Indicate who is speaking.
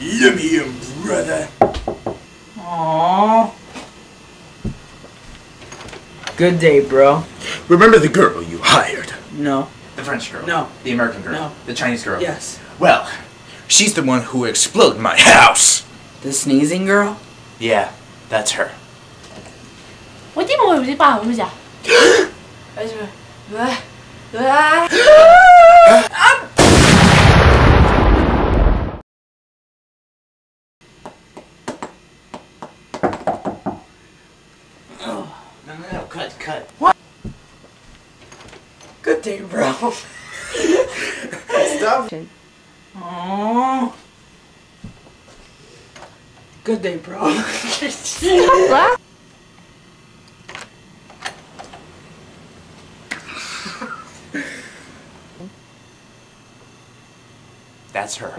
Speaker 1: Yummy, brother.
Speaker 2: Aww. Good day, bro.
Speaker 1: Remember the girl you hired?
Speaker 2: No.
Speaker 1: The French girl?
Speaker 2: No.
Speaker 1: The American girl?
Speaker 2: No.
Speaker 1: The Chinese girl?
Speaker 2: Yes.
Speaker 1: Well, she's the one who exploded my house.
Speaker 2: The sneezing girl?
Speaker 1: Yeah, that's her.
Speaker 3: 我这么会把我们家，No,
Speaker 1: cut.
Speaker 2: What? Good day, bro.
Speaker 1: Stop.
Speaker 2: Aww. Good day, bro.
Speaker 1: That's her.